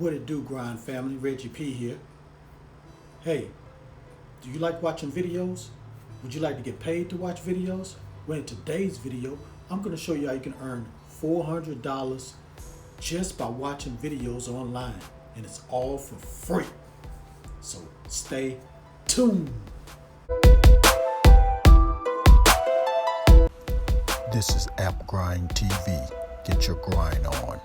What it do, grind family? Reggie P here. Hey, do you like watching videos? Would you like to get paid to watch videos? Well, in today's video, I'm going to show you how you can earn $400 just by watching videos online, and it's all for free. So stay tuned. This is App Grind TV. Get your grind on.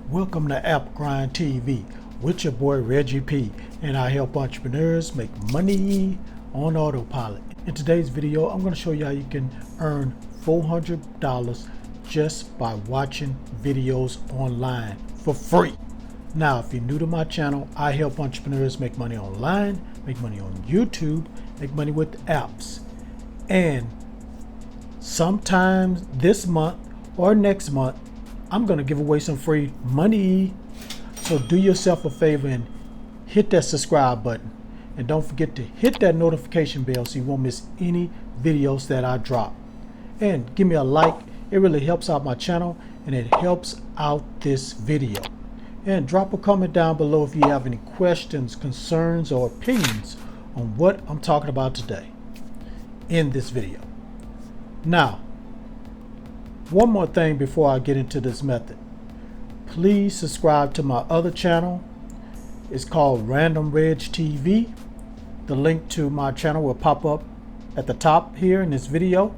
Welcome to App Grind TV with your boy Reggie P, and I help entrepreneurs make money on autopilot. In today's video, I'm going to show you how you can earn $400 just by watching videos online for free. Now, if you're new to my channel, I help entrepreneurs make money online, make money on YouTube, make money with apps. And sometimes this month or next month, I'm going to give away some free money. So do yourself a favor and hit that subscribe button. And don't forget to hit that notification bell so you won't miss any videos that I drop. And give me a like. It really helps out my channel and it helps out this video. And drop a comment down below if you have any questions, concerns, or opinions on what I'm talking about today in this video. Now, one more thing before I get into this method. Please subscribe to my other channel. It's called Random Reg TV. The link to my channel will pop up at the top here in this video.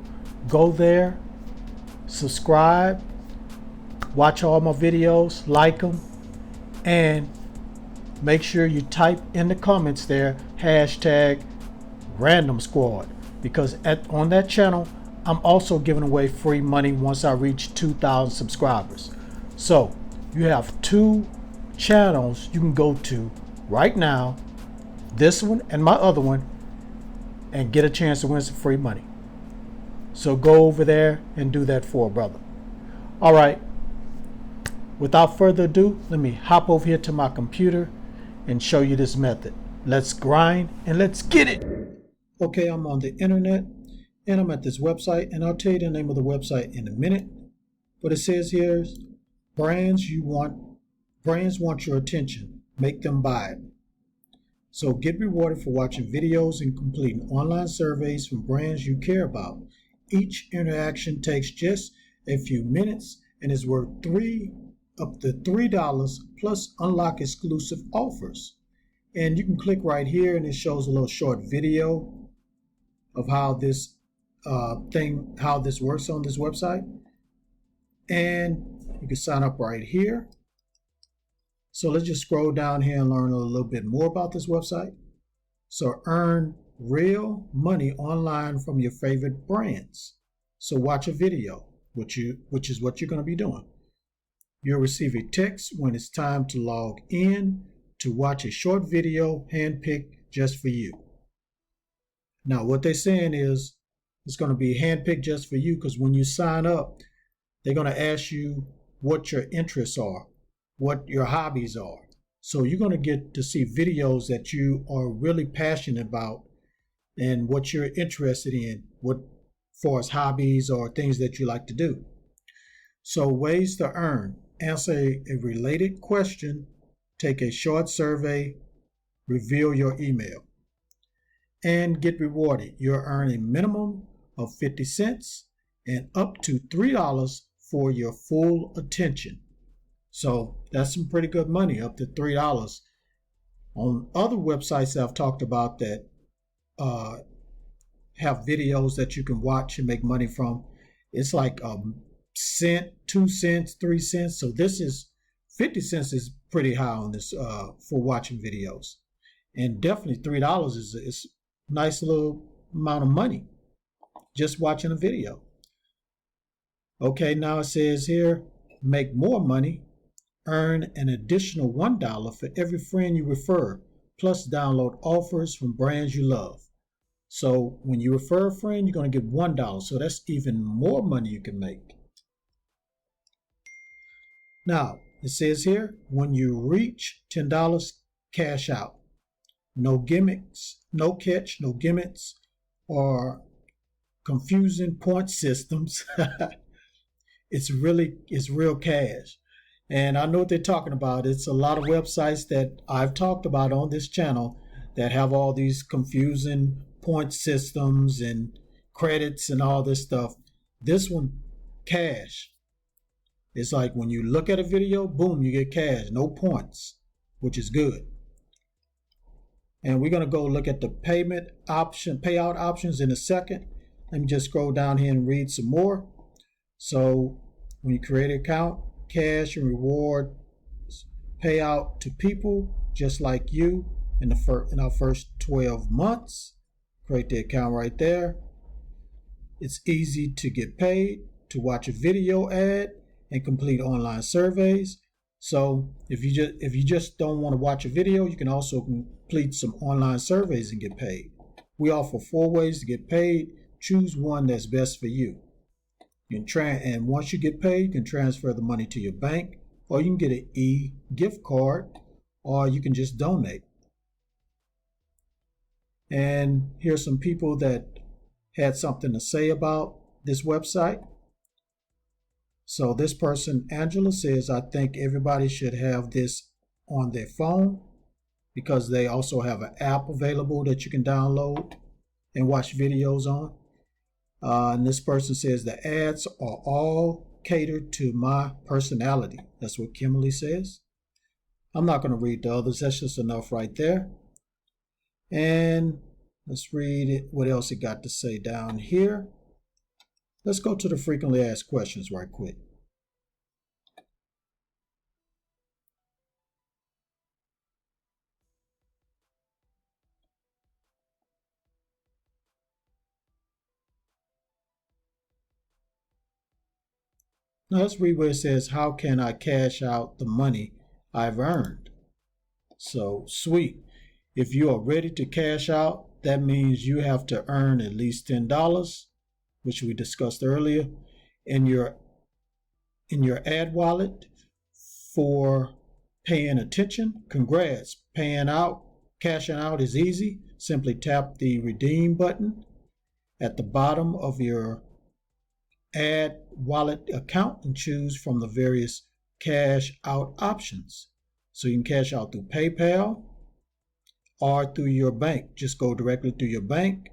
Go there, subscribe, watch all my videos, like them, and make sure you type in the comments there hashtag Random Squad, because on that channel I'm also giving away free money once I reach 2,000 subscribers. So you have two channels you can go to right now, this one and my other one, and get a chance to win some free money. So go over there and do that for a brother. All right, without further ado, let me hop over here to my computer and show you this method. Let's grind and let's get it. Okay, I'm on the internet and I'm at this website, and I'll tell you the name of the website in a minute. But it says here, brands want your attention. Make them buy it. So get rewarded for watching videos and completing online surveys from brands you care about. Each interaction takes just a few minutes and is worth up to $3 plus unlock exclusive offers. And you can click right here and it shows a little short video of how this works on this website, and you can sign up right here. So let's just scroll down here and learn a little bit more about this website. So earn real money online from your favorite brands. So watch a video, which is what you're going to be doing. You'll receive a text when it's time to log in to watch a short video handpicked just for you. Now what they're saying is it's going to be handpicked just for you, because when you sign up, they're going to ask you what your interests are, what your hobbies are. So you're going to get to see videos that you are really passionate about and what you're interested in, what far as hobbies or things that you like to do. So ways to earn: answer a related question, take a short survey, reveal your email, and get rewarded. You'll earn a minimum of 50 cents and up to $3 for your full attention. So that's some pretty good money, up to $3. On other websites that I've talked about that have videos that you can watch and make money from, it's like a cent, 2 cents, 3 cents. So this is 50 cents is pretty high on this for watching videos. And definitely $3 is a nice little amount of money just watching a video. Okay, now it says here, make more money. Earn an additional $1 for every friend you refer, plus download offers from brands you love. So when you refer a friend, you're going to get $1. So that's even more money you can make. Now, it says here, when you reach $10, cash out. No gimmicks, no catch, no gimmicks, or confusing point systems. It's real cash. And I know what they're talking about. It's a lot of websites that I've talked about on this channel that have all these confusing point systems and credits and all this stuff. This one, cash. It's like when you look at a video, boom, you get cash, no points, which is good. And we're going to go look at the payout options in a second. Let me just scroll down here and read some more. So when you create an account, cash and reward payout to people just like you in our first 12 months. Create the account right there. It's easy to get paid, to watch a video ad, and complete online surveys. So if you just don't want to watch a video, you can also complete some online surveys and get paid. We offer 4 ways to get paid. Choose one that's best for you. And once you get paid, you can transfer the money to your bank, or you can get an e-gift card, or you can just donate. And here's some people that had something to say about this website. So this person, Angela, says, I think everybody should have this on their phone because they also have an app available that you can download and watch videos on. And this person says the ads are all catered to my personality. That's what Kimberly says. I'm not going to read the others. That's just enough right there. And let's read it. What else it got to say down here? Let's go to the frequently asked questions right quick. Now let's read where it says, how can I cash out the money I've earned? So sweet. If you are ready to cash out, that means you have to earn at least $10, which we discussed earlier, in your ad wallet for paying attention. Congrats. Cashing out is easy. Simply tap the redeem button at the bottom of your ad wallet account and choose from the various cash out options. So you can cash out through PayPal or through your bank. Just go directly through your bank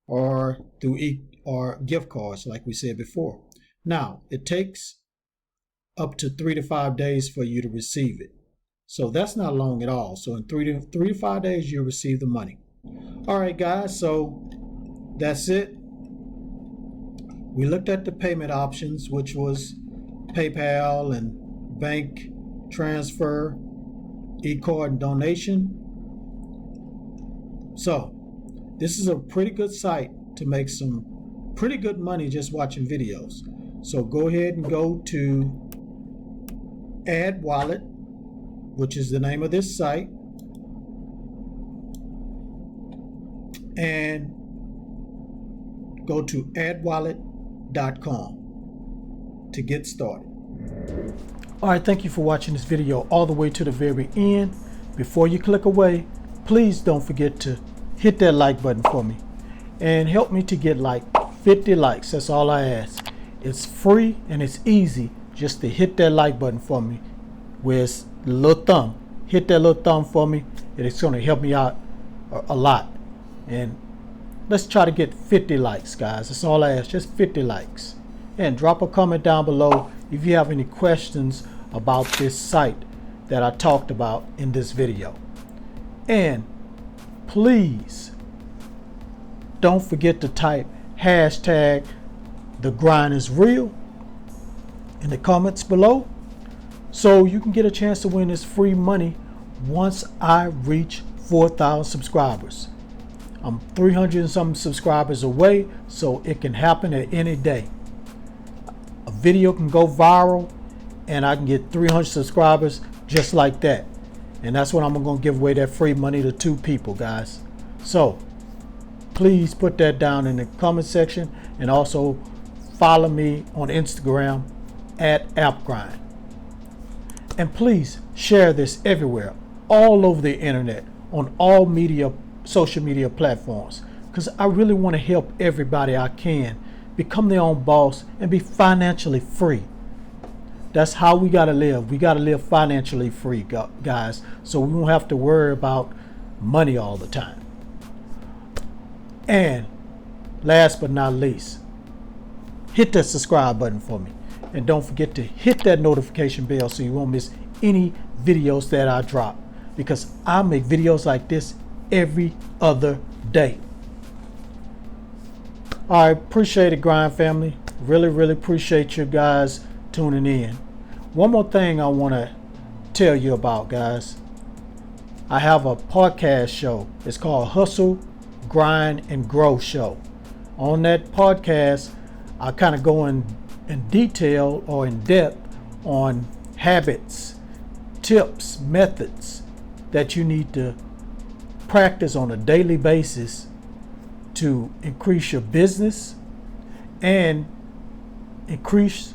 or through or gift cards like we said before. Now, it takes up to 3 to 5 days for you to receive it. So that's not long at all. So in 3 to 5 days, you'll receive the money. All right, guys, so that's it. We looked at the payment options, which was PayPal and bank transfer, e-card and donation. So this is a pretty good site to make some pretty good money just watching videos. So go ahead and go to Ad Wallet, which is the name of this site, and go to adwallet.com to get started. All right, thank you for watching this video all the way to the very end. Before you click away, please don't forget to hit that like button for me and help me to get like 50 likes. That's all I ask. It's free and it's easy just to hit that like button for me with the little thumb. Hit that little thumb for me. It's going to help me out a lot. And let's try to get 50 likes, guys. That's all I ask, just 50 likes. And drop a comment down below if you have any questions about this site that I talked about in this video. And please don't forget to type hashtag the grind is real in the comments below so you can get a chance to win this free money once I reach 4,000 subscribers. I'm 300 and some subscribers away, so it can happen at any day. A video can go viral and I can get 300 subscribers just like that. And that's when I'm going to give away that free money to 2 people, guys. So please put that down in the comment section and also follow me on Instagram at AppGrind. And please share this everywhere, all over the internet, on all social media platforms, because I really want to help everybody I can become their own boss and be financially free. That's how we got to live. We got to live financially free, guys, so we won't have to worry about money all the time. And last but not least, hit that subscribe button for me. And don't forget to hit that notification bell so you won't miss any videos that I drop, because I make videos like this every other day. All right, appreciate it, Grind family. Really appreciate you guys tuning in. One more thing I want to tell you about, guys. I have a podcast show. It's called Hustle, Grind, and Grow Show. On that podcast, I kind of go in detail or in depth on habits, tips, methods that you need to practice on a daily basis to increase your business and increase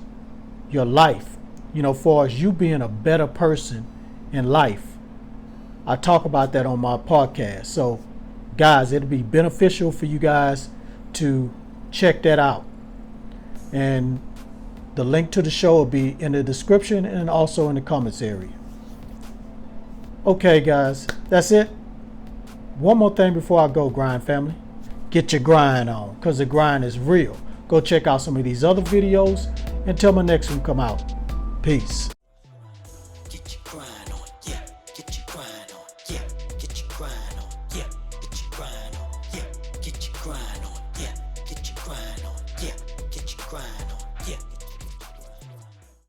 your life, far as you being a better person in life. I talk about that on my podcast. So guys, it'll be beneficial for you guys to check that out. And the link to the show will be in the description and also in the comments area. Okay, guys, that's it. One more thing before I go, Grind family. Get your grind on, because the grind is real. Go check out some of these other videos until my next one come out. Peace.